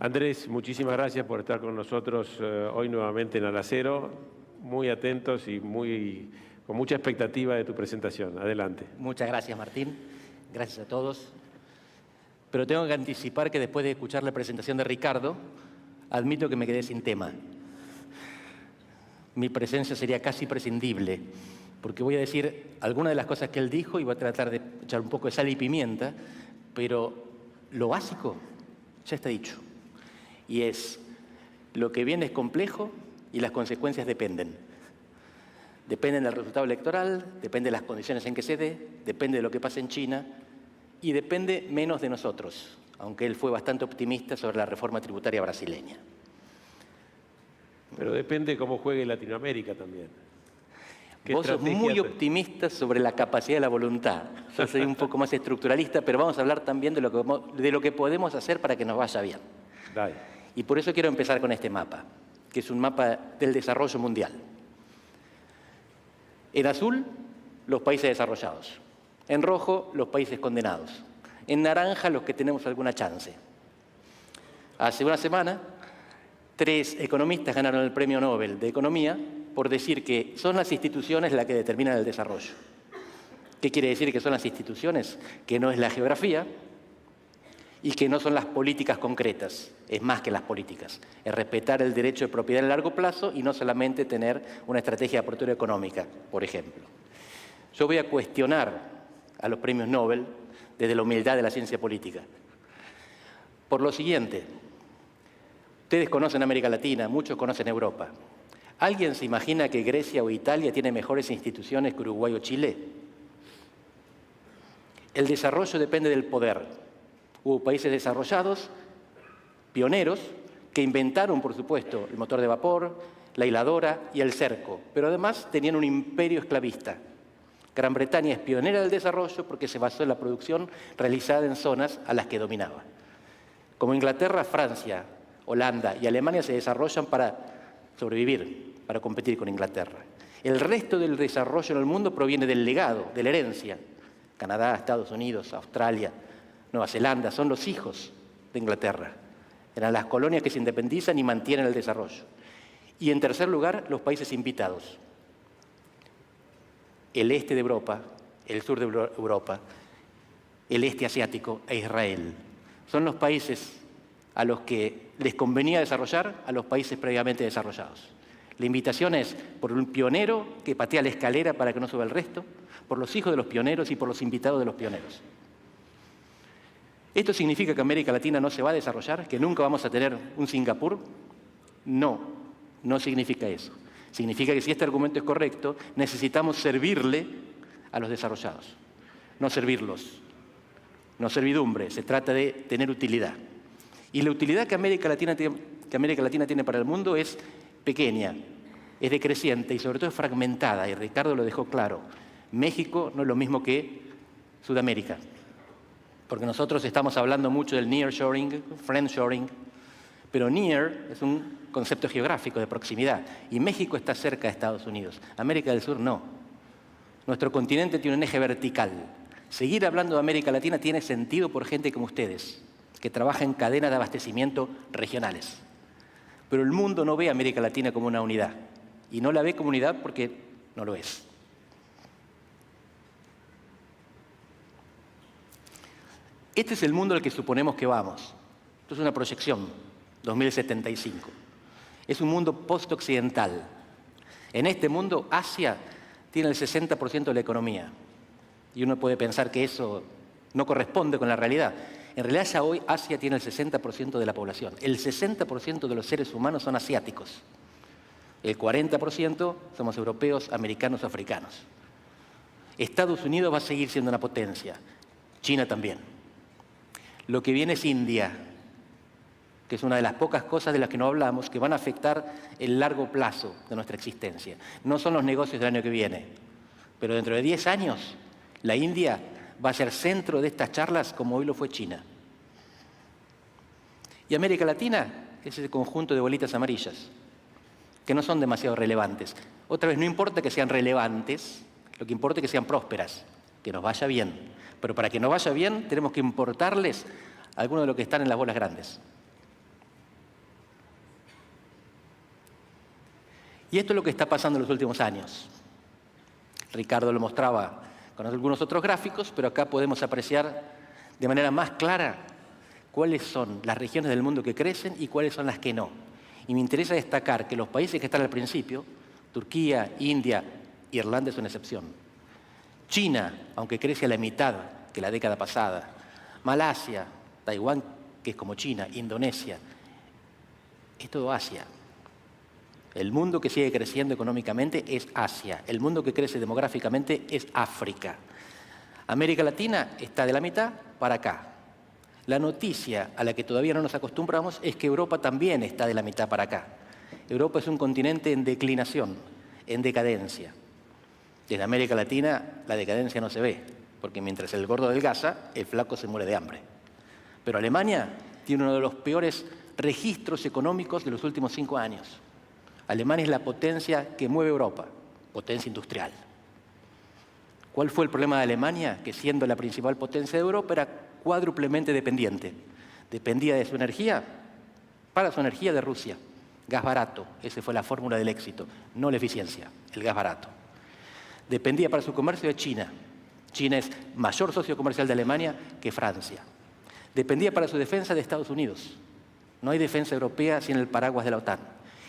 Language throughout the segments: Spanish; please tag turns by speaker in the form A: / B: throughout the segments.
A: Andrés, muchísimas gracias por estar con nosotros hoy nuevamente en Alacero. Muy atentos y con mucha expectativa de tu presentación. Adelante.
B: Muchas gracias, Martín. Gracias a todos. Pero tengo que anticipar que después de escuchar la presentación de Ricardo, admito que me quedé sin tema. Mi presencia sería casi prescindible, porque voy a decir algunas de las cosas que él dijo y voy a tratar de echar un poco de sal y pimienta, pero lo básico ya está dicho. Y es, lo que viene es complejo y las consecuencias dependen. Dependen del resultado electoral, depende de las condiciones en que se dé, depende de lo que pase en China y depende menos de nosotros, aunque él fue bastante optimista sobre la reforma tributaria brasileña.
A: Pero depende cómo juegue Latinoamérica también.
B: Vos sos muy optimista sobre la capacidad de la voluntad. Yo soy un poco más estructuralista, pero vamos a hablar también de lo que podemos hacer para que nos vaya bien.
A: Dale.
B: Y por eso quiero empezar con este mapa, que es un mapa del desarrollo mundial. En azul, los países desarrollados. En rojo, los países condenados. En naranja, los que tenemos alguna chance. Hace una semana, 3 economistas ganaron el Premio Nobel de Economía por decir que son las instituciones las que determinan el desarrollo. ¿Qué quiere decir que son las instituciones? Que no es la geografía y que no son las políticas concretas. Es más que las políticas. Es respetar el derecho de propiedad a largo plazo y no solamente tener una estrategia de apertura económica, por ejemplo. Yo voy a cuestionar a los premios Nobel desde la humildad de la ciencia política. Por lo siguiente, ustedes conocen América Latina, muchos conocen Europa. ¿Alguien se imagina que Grecia o Italia tienen mejores instituciones que Uruguay o Chile? El desarrollo depende del poder. Hubo países desarrollados, pioneros, que inventaron, por supuesto, el motor de vapor, la hiladora y el cerco, pero además tenían un imperio esclavista. Gran Bretaña es pionera del desarrollo porque se basó en la producción realizada en zonas a las que dominaba. Como Inglaterra, Francia, Holanda y Alemania se desarrollan para sobrevivir, para competir con Inglaterra. El resto del desarrollo en el mundo proviene del legado, de la herencia. Canadá, Estados Unidos, Australia, Nueva Zelanda, son los hijos de Inglaterra. Eran las colonias que se independizan y mantienen el desarrollo. Y en tercer lugar, los países invitados. El este de Europa, el sur de Europa, el este asiático e Israel. Son los países a los que les convenía desarrollar a los países previamente desarrollados. La invitación es por un pionero que patea la escalera para que no suba el resto, por los hijos de los pioneros y por los invitados de los pioneros. ¿Esto significa que América Latina no se va a desarrollar? ¿Que nunca vamos a tener un Singapur? No, no significa eso. Significa que si este argumento es correcto, necesitamos servirle a los desarrollados, no servirlos, no servidumbre, se trata de tener utilidad. Y la utilidad que América Latina tiene para el mundo es pequeña, es decreciente y sobre todo es fragmentada, y Ricardo lo dejó claro. México no es lo mismo que Sudamérica. Porque nosotros estamos hablando mucho del nearshoring, friendshoring, pero near es un concepto geográfico de proximidad y México está cerca de Estados Unidos, América del Sur no. Nuestro continente tiene un eje vertical. Seguir hablando de América Latina tiene sentido por gente como ustedes, que trabaja en cadenas de abastecimiento regionales. Pero el mundo no ve a América Latina como una unidad y no la ve como unidad porque no lo es. Este es el mundo al que suponemos que vamos. Esto es una proyección, 2075. Es un mundo post-occidental. En este mundo, Asia tiene el 60% de la economía. Y uno puede pensar que eso no corresponde con la realidad. En realidad, ya hoy Asia tiene el 60% de la población. El 60% de los seres humanos son asiáticos. El 40% somos europeos, americanos o africanos. Estados Unidos va a seguir siendo una potencia. China también. Lo que viene es India, que es una de las pocas cosas de las que no hablamos, que van a afectar el largo plazo de nuestra existencia. No son los negocios del año que viene, pero dentro de 10 años, la India va a ser centro de estas charlas como hoy lo fue China. Y América Latina es ese conjunto de bolitas amarillas, que no son demasiado relevantes. Otra vez, no importa que sean relevantes, lo que importa es que sean prósperas, que nos vaya bien. Pero para que nos vaya bien, tenemos que importarles algunos de los que están en las bolas grandes. Y esto es lo que está pasando en los últimos años. Ricardo lo mostraba con algunos otros gráficos, pero acá podemos apreciar de manera más clara cuáles son las regiones del mundo que crecen y cuáles son las que no. Y me interesa destacar que los países que están al principio, Turquía, India, Irlanda es una excepción. China, aunque crece a la mitad que la década pasada. Malasia, Taiwán, que es como China, Indonesia. Es todo Asia. El mundo que sigue creciendo económicamente es Asia. El mundo que crece demográficamente es África. América Latina está de la mitad para acá. La noticia a la que todavía no nos acostumbramos es que Europa también está de la mitad para acá. Europa es un continente en declinación, en decadencia. En América Latina la decadencia no se ve, porque mientras el gordo adelgaza, el flaco se muere de hambre. Pero Alemania tiene uno de los peores registros económicos de los últimos 5 años. Alemania es la potencia que mueve Europa, potencia industrial. ¿Cuál fue el problema de Alemania? Que siendo la principal potencia de Europa era cuádruplemente dependiente. Dependía de su energía, para su energía de Rusia. Gas barato, esa fue la fórmula del éxito, no la eficiencia, el gas barato. Dependía para su comercio de China. China es mayor socio comercial de Alemania que Francia. Dependía para su defensa de Estados Unidos. No hay defensa europea sin el paraguas de la OTAN.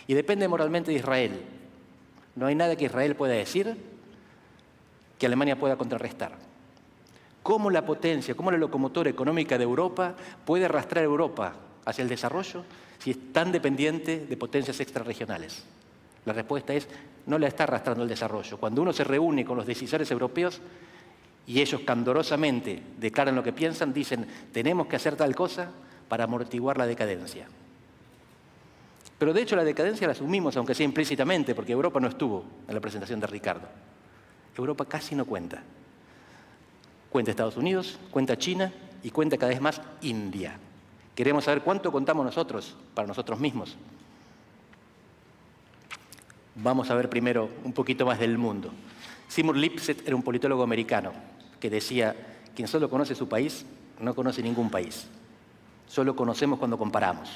B: Y depende moralmente de Israel. No hay nada que Israel pueda decir que Alemania pueda contrarrestar. ¿Cómo la potencia, cómo la locomotora económica de Europa puede arrastrar a Europa hacia el desarrollo si es tan dependiente de potencias extrarregionales? La respuesta es, no la está arrastrando el desarrollo. Cuando uno se reúne con los decisores europeos y ellos candorosamente declaran lo que piensan, dicen, tenemos que hacer tal cosa para amortiguar la decadencia. Pero de hecho la decadencia la asumimos, aunque sea implícitamente, porque Europa no estuvo en la presentación de Ricardo. Europa casi no cuenta. Cuenta Estados Unidos, cuenta China y cuenta cada vez más India. Queremos saber cuánto contamos nosotros para nosotros mismos. Vamos a ver primero un poquito más del mundo. Seymour Lipset era un politólogo americano que decía, quien solo conoce su país no conoce ningún país. Solo conocemos cuando comparamos.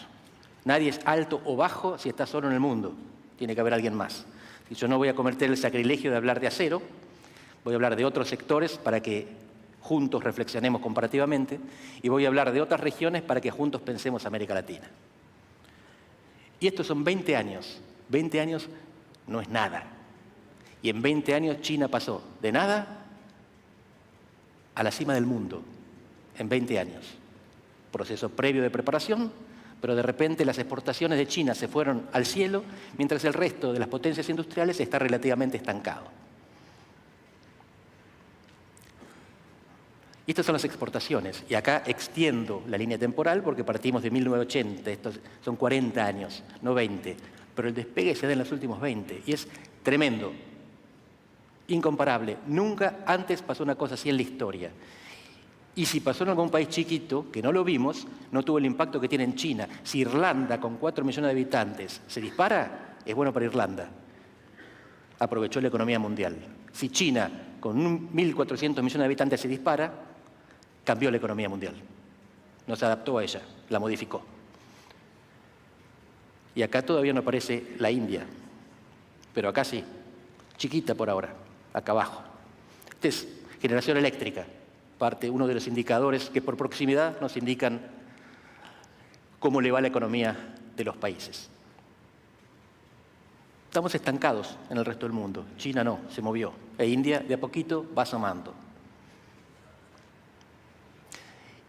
B: Nadie es alto o bajo si está solo en el mundo. Tiene que haber alguien más. Y yo no voy a cometer el sacrilegio de hablar de acero, voy a hablar de otros sectores para que juntos reflexionemos comparativamente y voy a hablar de otras regiones para que juntos pensemos América Latina. Y estos son 20 años. 20 años no es nada. Y en 20 años China pasó de nada a la cima del mundo. En 20 años. Proceso previo de preparación, pero de repente las exportaciones de China se fueron al cielo, mientras el resto de las potencias industriales está relativamente estancado. Y estas son las exportaciones. Y acá extiendo la línea temporal porque partimos de 1980, estos son 40 años, no 20. Pero el despegue se da en los últimos 20 y es tremendo, incomparable. Nunca antes pasó una cosa así en la historia. Y si pasó en algún país chiquito, que no lo vimos, no tuvo el impacto que tiene en China. Si Irlanda, con 4 millones de habitantes, se dispara, es bueno para Irlanda. Aprovechó la economía mundial. Si China, con 1.400 millones de habitantes, se dispara, cambió la economía mundial. No se adaptó a ella, la modificó. Y acá todavía no aparece la India, pero acá sí, chiquita por ahora, acá abajo. Esta es generación eléctrica. Uno de los indicadores que por proximidad nos indican cómo le va la economía de los países. Estamos estancados en el resto del mundo. China no, se movió. E India de a poquito va asomando.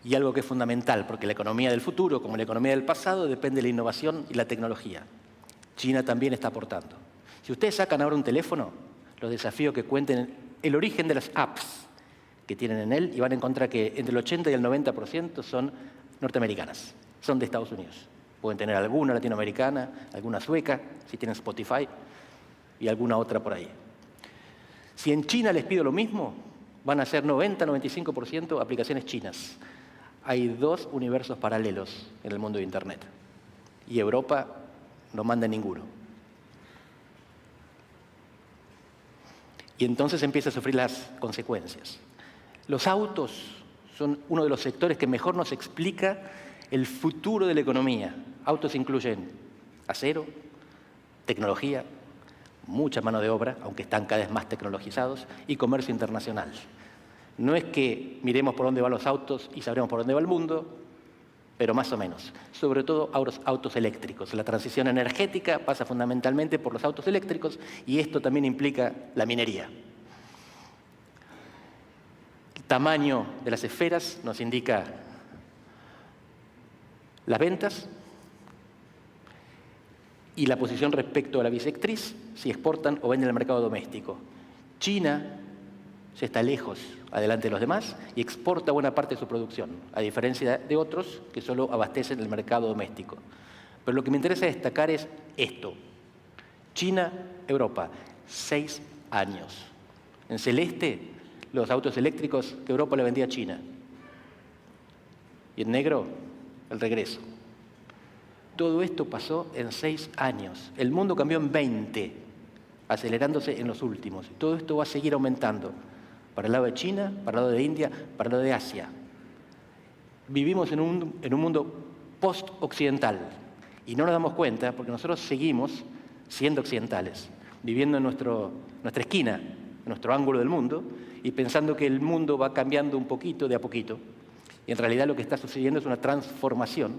B: Y algo que es fundamental, porque la economía del futuro, como la economía del pasado, depende de la innovación y la tecnología. China también está aportando. Si ustedes sacan ahora un teléfono, los desafío que cuenten el origen de las apps que tienen en él y van a encontrar que entre el 80 y el 90% son norteamericanas, son de Estados Unidos. Pueden tener alguna latinoamericana, alguna sueca, si tienen Spotify, y alguna otra por ahí. Si en China les pido lo mismo, van a ser 90-95% aplicaciones chinas. Hay 2 universos paralelos en el mundo de Internet. Y Europa no manda ninguno. Y entonces empieza a sufrir las consecuencias. Los autos son uno de los sectores que mejor nos explica el futuro de la economía. Autos incluyen acero, tecnología, mucha mano de obra, aunque están cada vez más tecnologizados, y comercio internacional. No es que miremos por dónde van los autos y sabremos por dónde va el mundo, pero más o menos. Sobre todo autos eléctricos. La transición energética pasa fundamentalmente por los autos eléctricos y esto también implica la minería. El tamaño de las esferas nos indica las ventas y la posición respecto a la bisectriz, si exportan o venden al mercado doméstico. China se está lejos adelante de los demás y exporta buena parte de su producción, a diferencia de otros que solo abastecen el mercado doméstico. Pero lo que me interesa destacar es esto. China, Europa, 6 años. En celeste, los autos eléctricos que Europa le vendía a China. Y en negro, el regreso. Todo esto pasó en 6 años. El mundo cambió en 20, acelerándose en los últimos. Todo esto va a seguir aumentando. Para el lado de China, para el lado de India, para el lado de Asia. Vivimos en un mundo post-occidental y no nos damos cuenta porque nosotros seguimos siendo occidentales, viviendo en nuestra esquina, en nuestro ángulo del mundo y pensando que el mundo va cambiando un poquito de a poquito. Y en realidad lo que está sucediendo es una transformación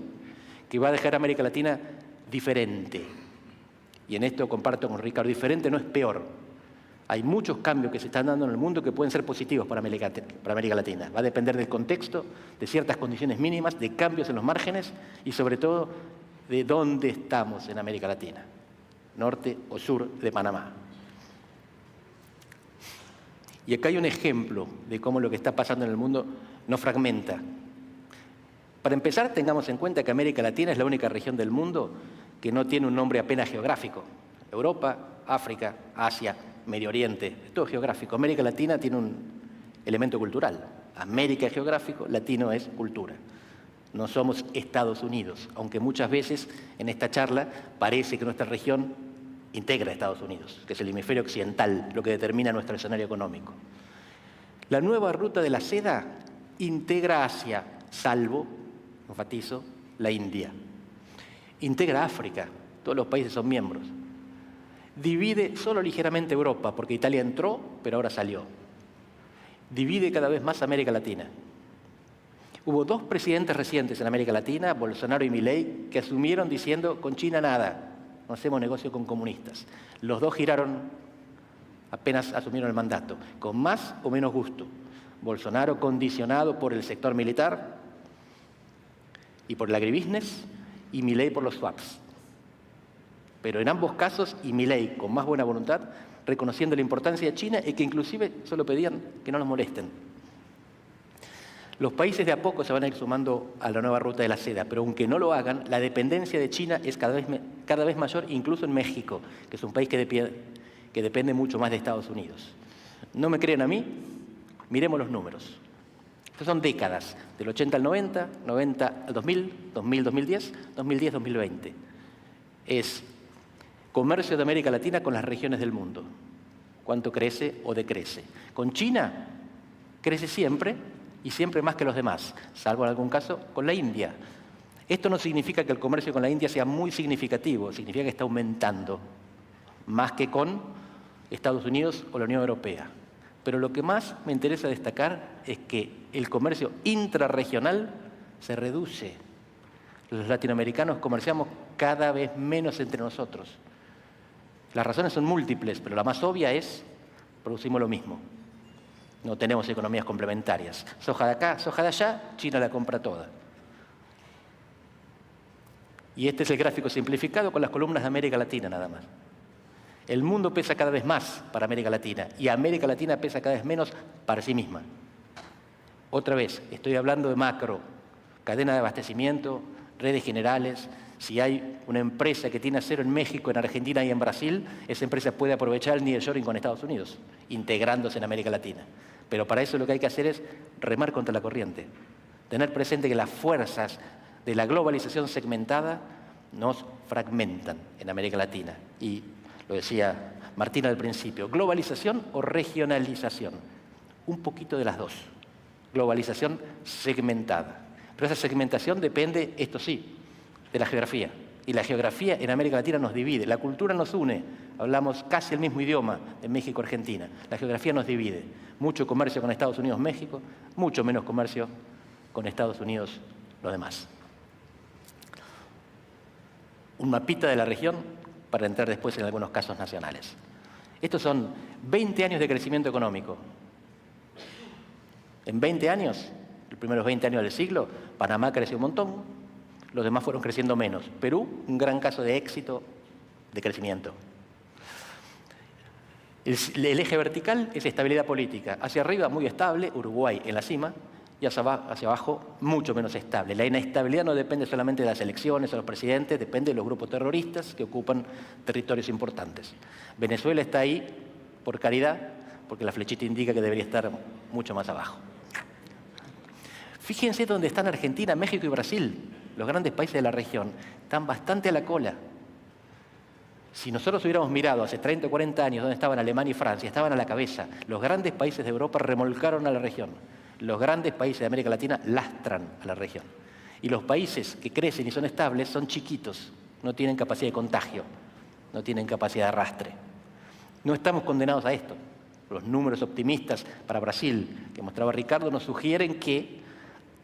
B: que va a dejar a América Latina diferente. Y en esto comparto con Ricardo, diferente no es peor. Hay muchos cambios que se están dando en el mundo que pueden ser positivos para América Latina. Va a depender del contexto, de ciertas condiciones mínimas, de cambios en los márgenes y sobre todo de dónde estamos en América Latina, norte o sur de Panamá. Y acá hay un ejemplo de cómo lo que está pasando en el mundo nos fragmenta. Para empezar, tengamos en cuenta que América Latina es la única región del mundo que no tiene un nombre apenas geográfico. Europa, África, Asia, Medio Oriente, es todo geográfico. América Latina tiene un elemento cultural. América es geográfico, latino es cultura. No somos Estados Unidos, aunque muchas veces en esta charla parece que nuestra región integra a Estados Unidos, que es el hemisferio occidental, lo que determina nuestro escenario económico. La nueva ruta de la seda integra Asia, salvo, enfatizo, la India. Integra África, todos los países son miembros. Divide solo ligeramente Europa, porque Italia entró, pero ahora salió. Divide cada vez más América Latina. Hubo 2 presidentes recientes en América Latina, Bolsonaro y Milei, que asumieron diciendo, con China nada, no hacemos negocio con comunistas. Los 2 giraron apenas asumieron el mandato, con más o menos gusto. Bolsonaro condicionado por el sector militar y por el agribusiness, y Milei por los swaps. Pero en ambos casos, y Milei con más buena voluntad, reconociendo la importancia de China y que inclusive solo pedían que no nos molesten. Los países de a poco se van a ir sumando a la nueva ruta de la seda, pero aunque no lo hagan, la dependencia de China es cada vez mayor, incluso en México, que es un país que depende mucho más de Estados Unidos. ¿No me creen a mí? Miremos los números. Estas son décadas, del 80 al 90, 90 al 2000, 2000, 2010, 2010, 2020. Es comercio de América Latina con las regiones del mundo. ¿Cuánto crece o decrece? Con China crece siempre y siempre más que los demás, salvo en algún caso con la India. Esto no significa que el comercio con la India sea muy significativo, significa que está aumentando, más que con Estados Unidos o la Unión Europea. Pero lo que más me interesa destacar es que el comercio intrarregional se reduce. Los latinoamericanos comerciamos cada vez menos entre nosotros. Las razones son múltiples, pero la más obvia es producimos lo mismo. No tenemos economías complementarias. Soja de acá, soja de allá, China la compra toda. Y este es el gráfico simplificado con las columnas de América Latina nada más. El mundo pesa cada vez más para América Latina y América Latina pesa cada vez menos para sí misma. Otra vez, estoy hablando de macro, cadena de abastecimiento, redes generales. Si hay una empresa que tiene acero en México, en Argentina y en Brasil, esa empresa puede aprovechar el nearshoring con Estados Unidos, integrándose en América Latina. Pero para eso lo que hay que hacer es remar contra la corriente. Tener presente que las fuerzas de la globalización segmentada nos fragmentan en América Latina. Y lo decía Martina al principio, globalización o regionalización. Un poquito de las dos. Globalización segmentada. Pero esa segmentación depende, esto sí, de la geografía. Y la geografía en América Latina nos divide, la cultura nos une, hablamos casi el mismo idioma en México y Argentina. La geografía nos divide, mucho comercio con Estados Unidos, México, mucho menos comercio con Estados Unidos, los demás. Un mapita de la región para entrar después en algunos casos nacionales. Estos son 20 años de crecimiento económico. En 20 años, los primeros 20 años del siglo, Panamá creció un montón, los demás fueron creciendo menos. Perú, un gran caso de éxito de crecimiento. El eje vertical es estabilidad política. Hacia arriba, muy estable, Uruguay en la cima, y hacia abajo, mucho menos estable. La inestabilidad no depende solamente de las elecciones o los presidentes, depende de los grupos terroristas que ocupan territorios importantes. Venezuela está ahí por caridad, porque la flechita indica que debería estar mucho más abajo. Fíjense dónde están Argentina, México y Brasil. Los grandes países de la región están bastante a la cola. Si nosotros hubiéramos mirado hace 30 o 40 años dónde estaban Alemania y Francia, estaban a la cabeza. Los grandes países de Europa remolcaron a la región. Los grandes países de América Latina lastran a la región. Y los países que crecen y son estables son chiquitos, no tienen capacidad de contagio, no tienen capacidad de arrastre. No estamos condenados a esto. Los números optimistas para Brasil que mostraba Ricardo nos sugieren que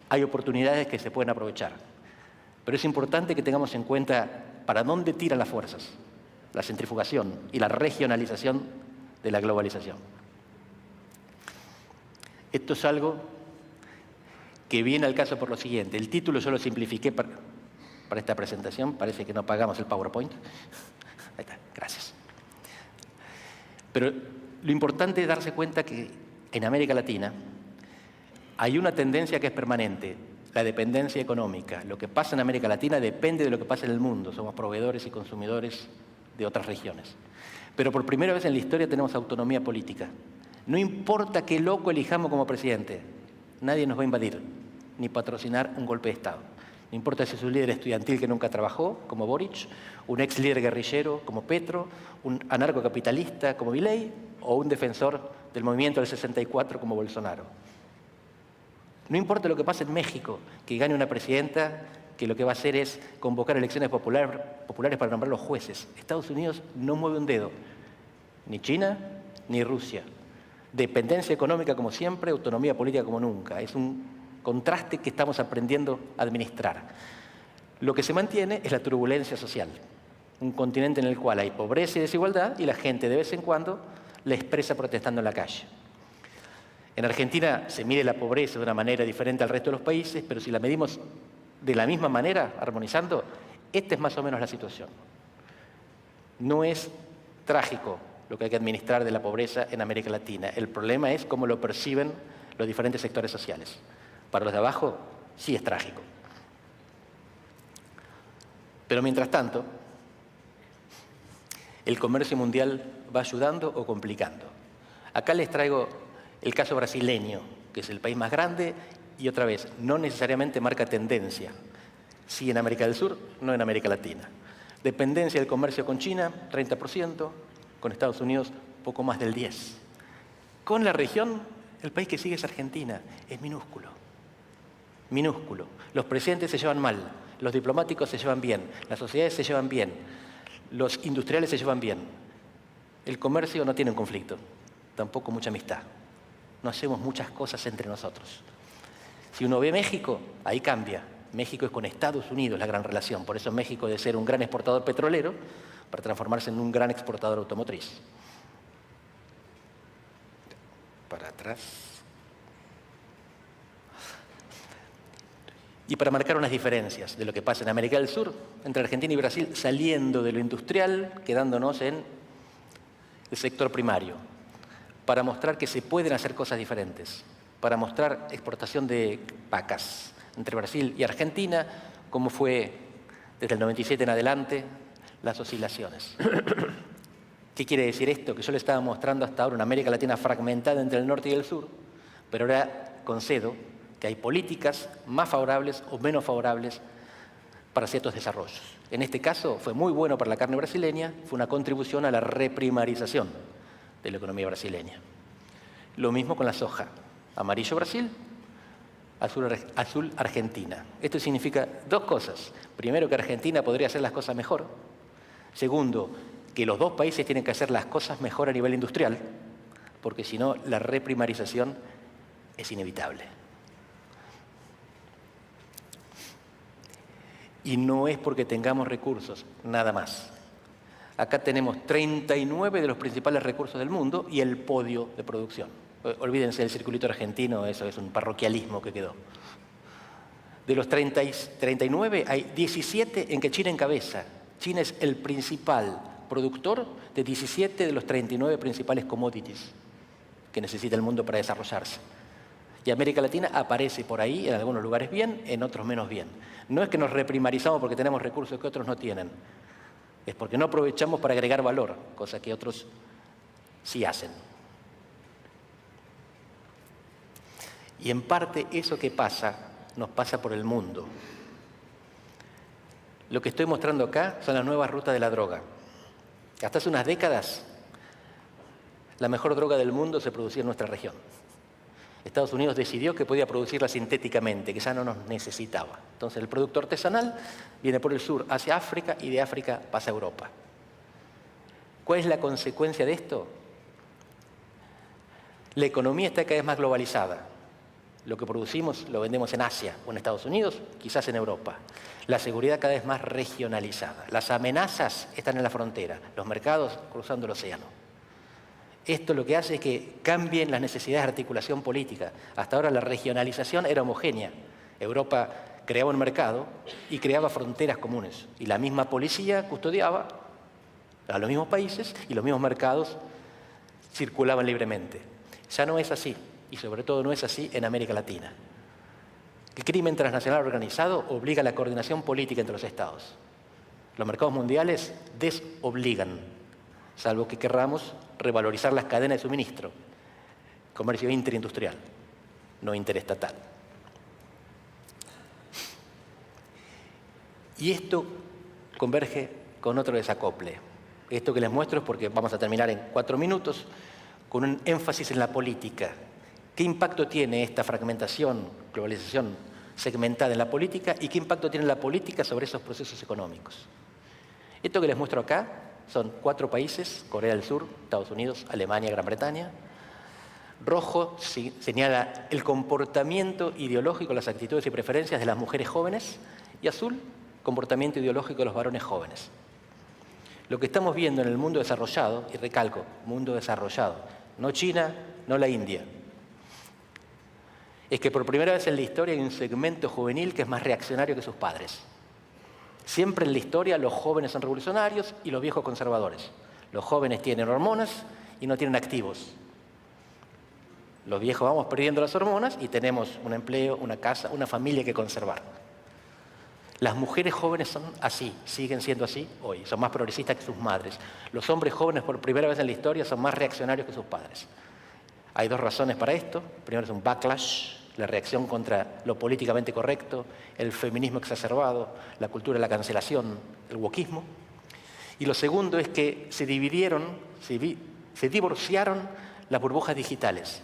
B: hay oportunidades que se pueden aprovechar. Pero es importante que tengamos en cuenta para dónde tiran las fuerzas, la centrifugación y la regionalización de la globalización. Esto es algo que viene al caso por lo siguiente. El título yo lo simplifiqué para esta presentación. Parece que no pagamos el PowerPoint. Ahí está, gracias. Pero lo importante es darse cuenta que en América Latina hay una tendencia que es permanente, la dependencia económica. Lo que pasa en América Latina depende de lo que pasa en el mundo. Somos proveedores y consumidores de otras regiones. Pero por primera vez en la historia tenemos autonomía política. No importa qué loco elijamos como presidente, nadie nos va a invadir, ni patrocinar un golpe de Estado. No importa si es un líder estudiantil que nunca trabajó, como Boric, un ex líder guerrillero como Petro, un anarcocapitalista como Milei, o un defensor del movimiento del 64 como Bolsonaro. No importa lo que pase en México, que gane una presidenta que lo que va a hacer es convocar elecciones populares para nombrar los jueces. Estados Unidos no mueve un dedo, ni China ni Rusia. Dependencia económica como siempre, autonomía política como nunca. Es un contraste que estamos aprendiendo a administrar. Lo que se mantiene es la turbulencia social. Un continente en el cual hay pobreza y desigualdad y la gente de vez en cuando la expresa protestando en la calle. En Argentina se mide la pobreza de una manera diferente al resto de los países, pero si la medimos de la misma manera, armonizando, esta es más o menos la situación. No es trágico lo que hay que administrar de la pobreza en América Latina. El problema es cómo lo perciben los diferentes sectores sociales. Para los de abajo, sí es trágico. Pero mientras tanto, el comercio mundial va ayudando o complicando. Acá les traigo el caso brasileño, que es el país más grande y otra vez, no necesariamente marca tendencia. Sí en América del Sur, no en América Latina. Dependencia del comercio con China, 30%, con Estados Unidos, poco más del 10%. Con la región, el país que sigue es Argentina, es minúsculo. Minúsculo. Los presidentes se llevan mal, los diplomáticos se llevan bien, las sociedades se llevan bien, los industriales se llevan bien. El comercio no tiene un conflicto, tampoco mucha amistad. No hacemos muchas cosas entre nosotros. Si uno ve México, ahí cambia. México es con Estados Unidos la gran relación. Por eso México debe ser un gran exportador petrolero para transformarse en un gran exportador automotriz. Para atrás. Y para marcar unas diferencias de lo que pasa en América del Sur, entre Argentina y Brasil, saliendo de lo industrial, quedándonos en el sector primario, para mostrar que se pueden hacer cosas diferentes, para mostrar exportación de vacas entre Brasil y Argentina, como fue desde el 97 en adelante, las oscilaciones. ¿Qué quiere decir esto? Que yo le estaba mostrando hasta ahora una América Latina fragmentada entre el norte y el sur, pero ahora concedo que hay políticas más favorables o menos favorables para ciertos desarrollos. En este caso fue muy bueno para la carne brasileña, fue una contribución a la reprimarización de la economía brasileña. Lo mismo con la soja. Amarillo Brasil, azul Argentina. Esto significa dos cosas. Primero, que Argentina podría hacer las cosas mejor. Segundo, que los dos países tienen que hacer las cosas mejor a nivel industrial, porque si no, la reprimarización es inevitable. Y no es porque tengamos recursos, nada más. Acá tenemos 39 de los principales recursos del mundo y el podio de producción. Olvídense del circulito argentino, eso es un parroquialismo que quedó. De los 39 hay 17 en que China encabeza. China es el principal productor de 17 de los 39 principales commodities que necesita el mundo para desarrollarse. Y América Latina aparece por ahí, en algunos lugares bien, en otros menos bien. No es que nos reprimarizamos porque tenemos recursos que otros no tienen, es porque no aprovechamos para agregar valor, cosa que otros sí hacen. Y en parte eso que pasa, nos pasa por el mundo. Lo que estoy mostrando acá son las nuevas rutas de la droga. Hasta hace unas décadas, la mejor droga del mundo se producía en nuestra región. Estados Unidos decidió que podía producirla sintéticamente, que ya no nos necesitaba. Entonces el producto artesanal viene por el sur hacia África y de África pasa a Europa. ¿Cuál es la consecuencia de esto? La economía está cada vez más globalizada. Lo que producimos lo vendemos en Asia o en Estados Unidos, quizás en Europa. La seguridad cada vez más regionalizada. Las amenazas están en la frontera, los mercados cruzando el océano. Esto lo que hace es que cambien las necesidades de articulación política. Hasta ahora la regionalización era homogénea. Europa creaba un mercado y creaba fronteras comunes. Y la misma policía custodiaba a los mismos países y los mismos mercados circulaban libremente. Ya no es así, y sobre todo no es así en América Latina. El crimen transnacional organizado obliga a la coordinación política entre los estados. Los mercados mundiales desobligan, salvo que querramos revalorizar las cadenas de suministro, comercio interindustrial, no interestatal. Y esto converge con otro desacople. Esto que les muestro es porque vamos a terminar en 4 minutos con un énfasis en la política. ¿Qué impacto tiene esta fragmentación, globalización segmentada en la política y qué impacto tiene la política sobre esos procesos económicos? Esto que les muestro acá son 4 países, Corea del Sur, Estados Unidos, Alemania, Gran Bretaña. Rojo señala el comportamiento ideológico, las actitudes y preferencias de las mujeres jóvenes, y azul, comportamiento ideológico de los varones jóvenes. Lo que estamos viendo en el mundo desarrollado, y recalco, mundo desarrollado, no China, no la India, es que por primera vez en la historia hay un segmento juvenil que es más reaccionario que sus padres. Siempre en la historia los jóvenes son revolucionarios y los viejos conservadores. Los jóvenes tienen hormonas y no tienen activos. Los viejos vamos perdiendo las hormonas y tenemos un empleo, una casa, una familia que conservar. Las mujeres jóvenes son así, siguen siendo así hoy, son más progresistas que sus madres. Los hombres jóvenes por primera vez en la historia son más reaccionarios que sus padres. Hay 2 razones para esto. Primero es un backlash, la reacción contra lo políticamente correcto, el feminismo exacerbado, la cultura de la cancelación, el wokismo. Y lo segundo es que se divorciaron las burbujas digitales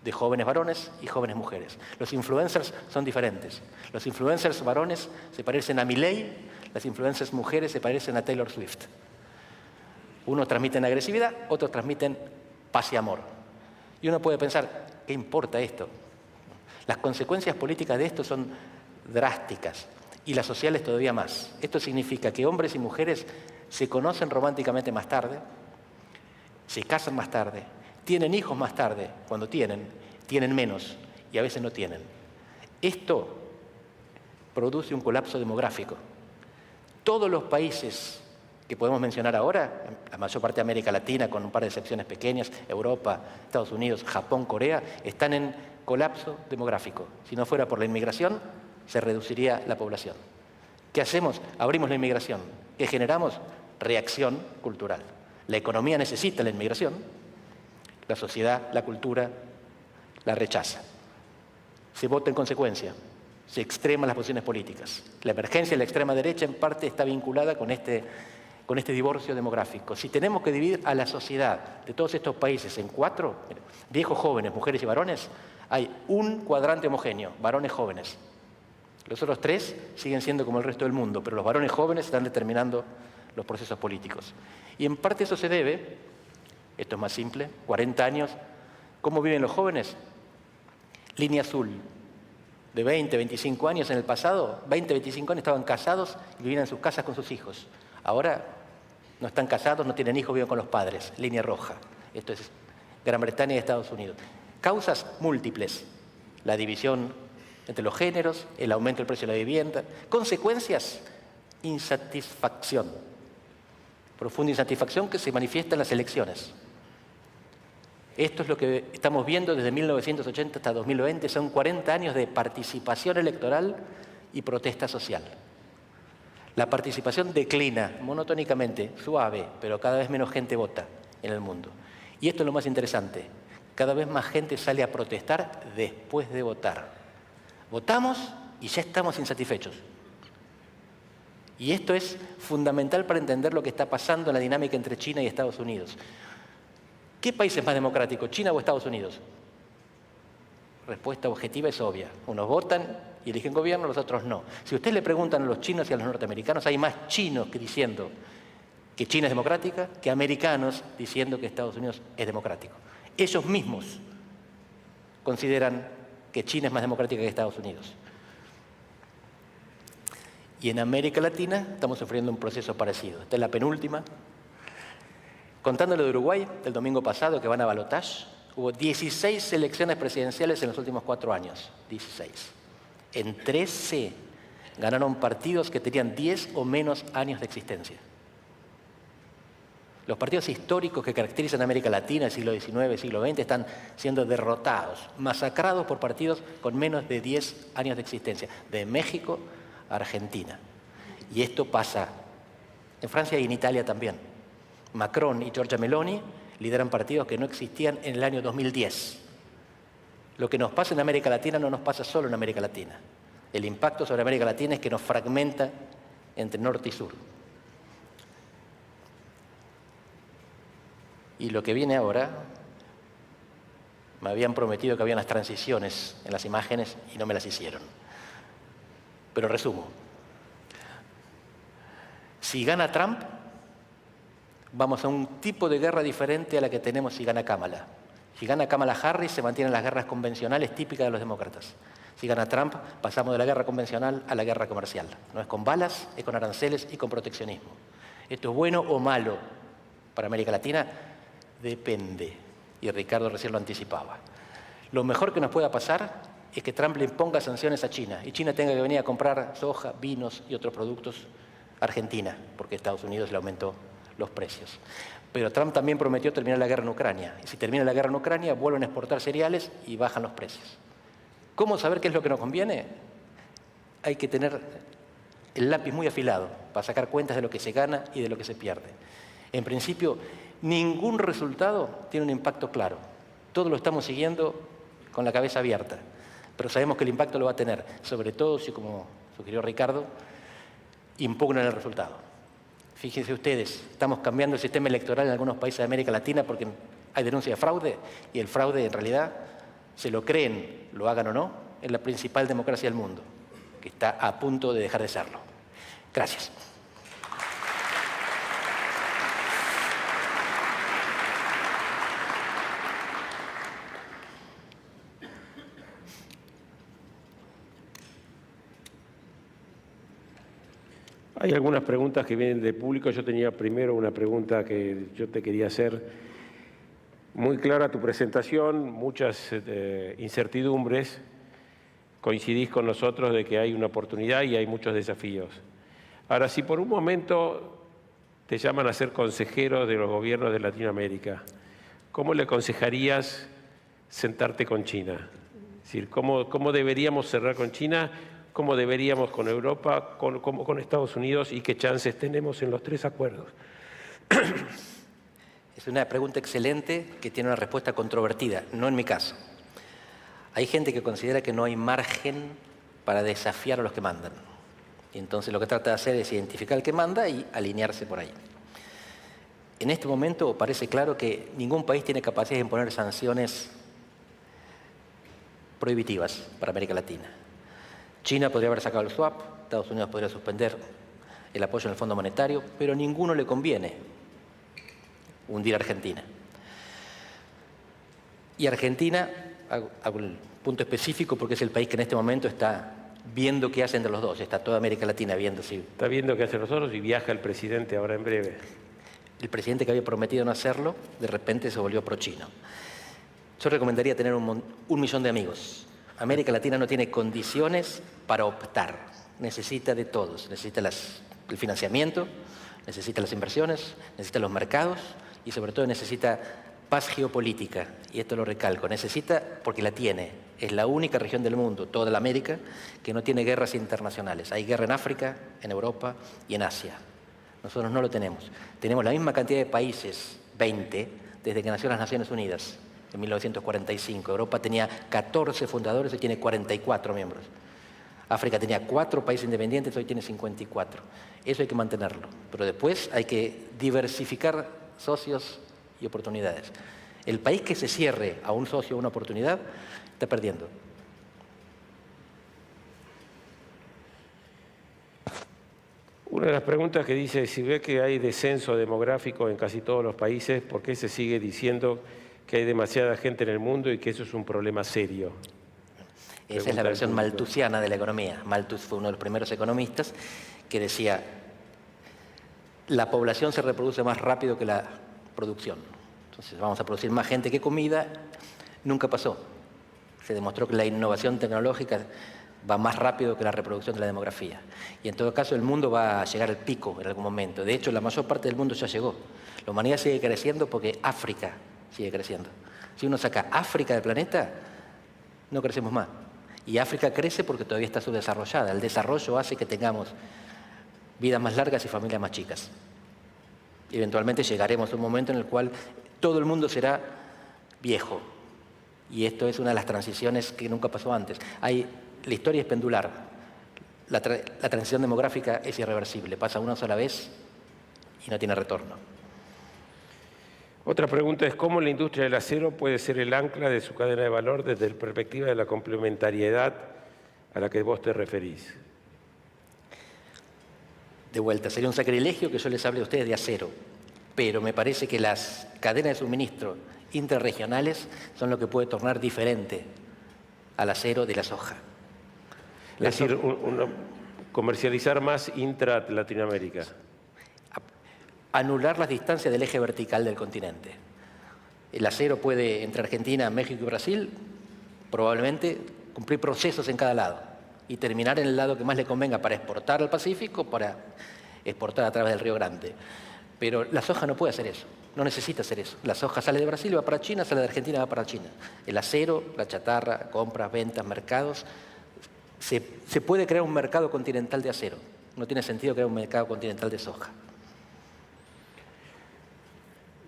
B: de jóvenes varones y jóvenes mujeres. Los influencers son diferentes. Los influencers varones se parecen a Milei, las influencers mujeres se parecen a Taylor Swift. Unos transmiten agresividad, otros transmiten paz y amor. Y uno puede pensar, ¿qué importa esto? Las consecuencias políticas de esto son drásticas y las sociales todavía más. Esto significa que hombres y mujeres se conocen románticamente más tarde, se casan más tarde, tienen hijos más tarde, cuando tienen menos y a veces no tienen. Esto produce un colapso demográfico. Todos los países que podemos mencionar ahora, la mayor parte de América Latina, con un par de excepciones pequeñas, Europa, Estados Unidos, Japón, Corea, están en colapso demográfico. Si no fuera por la inmigración, se reduciría la población. ¿Qué hacemos? Abrimos la inmigración. ¿Qué generamos? Reacción cultural. La economía necesita la inmigración, la sociedad, la cultura, la rechaza. Se vota en consecuencia, se extreman las posiciones políticas. La emergencia de la extrema derecha en parte está vinculada con este con este divorcio demográfico. Si tenemos que dividir a la sociedad de todos estos países en 4, viejos, jóvenes, mujeres y varones, hay un cuadrante homogéneo, varones jóvenes. Los otros 3 siguen siendo como el resto del mundo, pero los varones jóvenes están determinando los procesos políticos. Y en parte eso se debe, esto es más simple, 40 años, ¿cómo viven los jóvenes? Línea azul, de 20, 25 años en el pasado, 20, 25 años estaban casados y vivían en sus casas con sus hijos. Ahora no están casados, no tienen hijos, viven con los padres, línea roja. Esto es Gran Bretaña y Estados Unidos. Causas múltiples, la división entre los géneros, el aumento del precio de la vivienda. Consecuencias, insatisfacción. Profunda insatisfacción que se manifiesta en las elecciones. Esto es lo que estamos viendo desde 1980 hasta 2020. Son 40 años de participación electoral y protesta social. La participación declina monotónicamente, suave, pero cada vez menos gente vota en el mundo. Y esto es lo más interesante. Cada vez más gente sale a protestar después de votar. Votamos y ya estamos insatisfechos. Y esto es fundamental para entender lo que está pasando en la dinámica entre China y Estados Unidos. ¿Qué país es más democrático, China o Estados Unidos? Respuesta objetiva es obvia. Unos votan y eligen gobierno, los otros no. Si ustedes le preguntan a los chinos y a los norteamericanos, hay más chinos que diciendo que China es democrática que americanos diciendo que Estados Unidos es democrático. Ellos mismos consideran que China es más democrática que Estados Unidos. Y en América Latina estamos sufriendo un proceso parecido. Esta es la penúltima. Contando lo de Uruguay, del domingo pasado, que van a balotaje, hubo 16 elecciones presidenciales en los últimos 4 años. 16. En 13 ganaron partidos que tenían 10 o menos años de existencia. Los partidos históricos que caracterizan a América Latina, el siglo XIX, siglo XX, están siendo derrotados, masacrados por partidos con menos de 10 años de existencia, de México a Argentina. Y esto pasa en Francia y en Italia también. Macron y Giorgia Meloni lideran partidos que no existían en el año 2010. Lo que nos pasa en América Latina no nos pasa solo en América Latina. El impacto sobre América Latina es que nos fragmenta entre norte y sur. Y lo que viene ahora, me habían prometido que había unas transiciones en las imágenes y no me las hicieron. Pero resumo. Si gana Trump, vamos a un tipo de guerra diferente a la que tenemos si gana Kamala. Si gana Kamala Harris, se mantienen las guerras convencionales típicas de los demócratas. Si gana Trump, pasamos de la guerra convencional a la guerra comercial. No es con balas, es con aranceles y con proteccionismo. ¿Esto es bueno o malo para América Latina? Depende. Y Ricardo recién lo anticipaba. Lo mejor que nos pueda pasar es que Trump le imponga sanciones a China y China tenga que venir a comprar soja, vinos y otros productos a Argentina, porque Estados Unidos le aumentó los precios. Pero Trump también prometió terminar la guerra en Ucrania. Y si termina la guerra en Ucrania, vuelven a exportar cereales y bajan los precios. ¿Cómo saber qué es lo que nos conviene? Hay que tener el lápiz muy afilado para sacar cuentas de lo que se gana y de lo que se pierde. En principio, ningún resultado tiene un impacto claro. Todo lo estamos siguiendo con la cabeza abierta. Pero sabemos que el impacto lo va a tener, sobre todo si, como sugirió Ricardo, impugnan el resultado. Fíjense ustedes, estamos cambiando el sistema electoral en algunos países de América Latina porque hay denuncia de fraude y el fraude en realidad, se lo creen, lo hagan o no, es la principal democracia del mundo, que está a punto de dejar de serlo. Gracias.
A: Hay algunas preguntas que vienen del público. Yo tenía primero una pregunta que yo te quería hacer. Muy clara tu presentación, muchas incertidumbres. Coincidís con nosotros de que hay una oportunidad y hay muchos desafíos. Ahora, si por un momento te llaman a ser consejero de los gobiernos de Latinoamérica, ¿cómo le aconsejarías sentarte con China? Es decir, ¿cómo deberíamos cerrar con China? ¿Cómo deberíamos con Europa, con Estados Unidos y qué chances tenemos en los 3 acuerdos?
B: Es una pregunta excelente que tiene una respuesta controvertida, no en mi caso. Hay gente que considera que no hay margen para desafiar a los que mandan. Y entonces lo que trata de hacer es identificar al que manda y alinearse por ahí. En este momento parece claro que ningún país tiene capacidad de imponer sanciones prohibitivas para América Latina. China podría haber sacado el swap, Estados Unidos podría suspender el apoyo en el Fondo Monetario, pero a ninguno le conviene hundir a Argentina. Y Argentina, hago el punto específico porque es el país que en este momento está viendo qué hacen de los dos. Está toda América Latina viendo si...
A: Está viendo qué hacen los otros y viaja el presidente ahora en breve.
B: El presidente que había prometido no hacerlo, de repente se volvió pro-chino. Yo recomendaría tener un millón de amigos. América Latina no tiene condiciones para optar. Necesita de todos. Necesita el financiamiento, necesita las inversiones, necesita los mercados y sobre todo necesita paz geopolítica. Y esto lo recalco. Necesita porque la tiene. Es la única región del mundo, toda la América, que no tiene guerras internacionales. Hay guerra en África, en Europa y en Asia. Nosotros no lo tenemos. Tenemos la misma cantidad de países, 20, desde que nació las Naciones Unidas, en 1945. Europa tenía 14 fundadores, hoy tiene 44 miembros. África tenía 4 países independientes, hoy tiene 54. Eso hay que mantenerlo. Pero después hay que diversificar socios y oportunidades. El país que se cierre a un socio o una oportunidad está perdiendo.
A: Una de las preguntas que dice, si ve que hay descenso demográfico en casi todos los países, ¿por qué se sigue diciendo que hay demasiada gente en el mundo y que eso es un problema serio?
B: Esa es la versión malthusiana de la economía. Malthus fue uno de los primeros economistas que decía, la población se reproduce más rápido que la producción. Entonces vamos a producir más gente que comida. Nunca pasó. Se demostró que la innovación tecnológica va más rápido que la reproducción de la demografía. Y en todo caso el mundo va a llegar al pico en algún momento. De hecho, la mayor parte del mundo ya llegó. La humanidad sigue creciendo porque África sigue creciendo. Si uno saca África del planeta, no crecemos más. Y África crece porque todavía está subdesarrollada. El desarrollo hace que tengamos vidas más largas y familias más chicas. Eventualmente llegaremos a un momento en el cual todo el mundo será viejo. Y esto es una de las transiciones que nunca pasó antes. La historia es pendular. La transición demográfica es irreversible. Pasa una sola vez y no tiene retorno.
A: Otra pregunta es, ¿cómo la industria del acero puede ser el ancla de su cadena de valor desde la perspectiva de la complementariedad a la que vos te referís?
B: De vuelta, sería un sacrilegio que yo les hable a ustedes de acero, pero me parece que las cadenas de suministro interregionales son lo que puede tornar diferente al acero de la soja.
A: Es decir, comercializar más intra-Latinoamérica.
B: Anular las distancias del eje vertical del continente. El acero puede, entre Argentina, México y Brasil, probablemente cumplir procesos en cada lado y terminar en el lado que más le convenga para exportar al Pacífico, para exportar a través del Río Grande. Pero la soja no puede hacer eso, no necesita hacer eso. La soja sale de Brasil y va para China, sale de Argentina y va para China. El acero, la chatarra, compras, ventas, mercados. Se puede crear un mercado continental de acero. No tiene sentido crear un mercado continental de soja.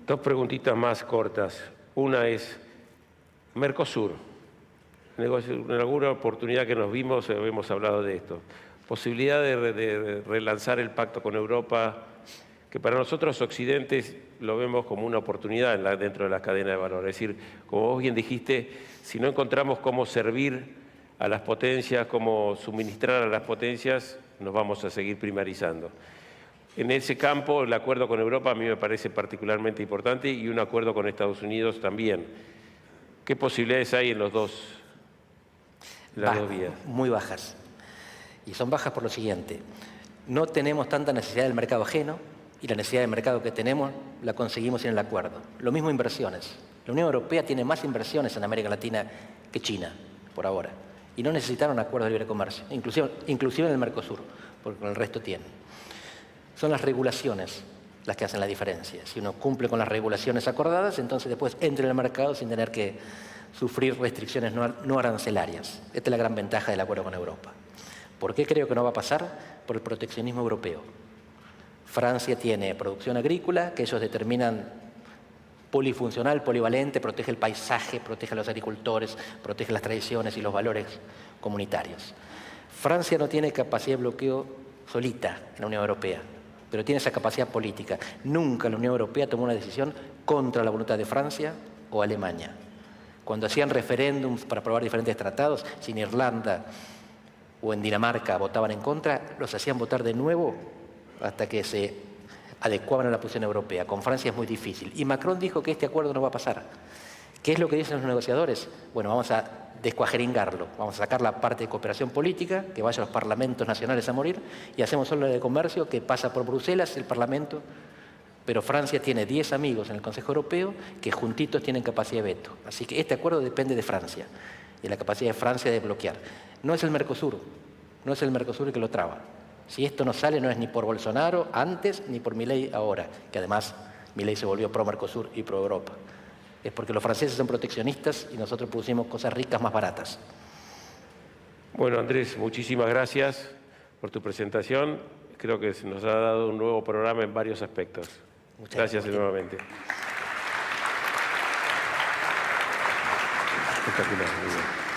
A: 2 preguntitas más cortas. Una es, Mercosur. En alguna oportunidad que nos vimos, hemos hablado de esto. Posibilidad de relanzar el pacto con Europa, que para nosotros occidentes lo vemos como una oportunidad dentro de las cadenas de valor. Es decir, como vos bien dijiste, si no encontramos cómo servir a las potencias, cómo suministrar a las potencias, nos vamos a seguir primarizando. En ese campo, el acuerdo con Europa a mí me parece particularmente importante y un acuerdo con Estados Unidos también. ¿Qué posibilidades hay en las dos vías?
B: Muy bajas. Y son bajas por lo siguiente. No tenemos tanta necesidad del mercado ajeno y la necesidad del mercado que tenemos la conseguimos en el acuerdo. Lo mismo inversiones. La Unión Europea tiene más inversiones en América Latina que China, por ahora. Y no necesitaron acuerdos de libre comercio, inclusive en el Mercosur, porque con el resto tienen. Son las regulaciones las que hacen la diferencia. Si uno cumple con las regulaciones acordadas, entonces después entra en el mercado sin tener que sufrir restricciones no arancelarias. Esta es la gran ventaja del acuerdo con Europa. ¿Por qué creo que no va a pasar? Por el proteccionismo europeo. Francia tiene producción agrícola, que ellos determinan polifuncional, polivalente, protege el paisaje, protege a los agricultores, protege las tradiciones y los valores comunitarios. Francia no tiene capacidad de bloqueo solita en la Unión Europea. pero tiene esa capacidad política. Nunca la Unión Europea tomó una decisión contra la voluntad de Francia o Alemania. Cuando hacían referéndums para aprobar diferentes tratados, si en Irlanda o en Dinamarca votaban en contra, los hacían votar de nuevo hasta que se adecuaban a la posición europea. Con Francia es muy difícil. Y Macron dijo que este acuerdo no va a pasar. ¿Qué es lo que dicen los negociadores? Bueno, vamos a descuajeringarlo. Vamos a sacar la parte de cooperación política, que vaya a los parlamentos nacionales a morir, y hacemos solo la de comercio, que pasa por Bruselas, el Parlamento. Pero Francia tiene 10 amigos en el Consejo Europeo que juntitos tienen capacidad de veto. Así que este acuerdo depende de Francia y la capacidad de Francia de bloquear. No es el Mercosur, no es el Mercosur el que lo traba. Si esto no sale, no es ni por Bolsonaro antes ni por Milei ahora, que además Milei se volvió pro-Mercosur y pro-Europa. Es porque los franceses son proteccionistas y nosotros producimos cosas ricas más baratas.
A: Bueno, Andrés, muchísimas gracias por tu presentación. Creo que se nos ha dado un nuevo programa en varios aspectos.
B: Muchas
A: Gracias nuevamente. Espectacular, muy bien.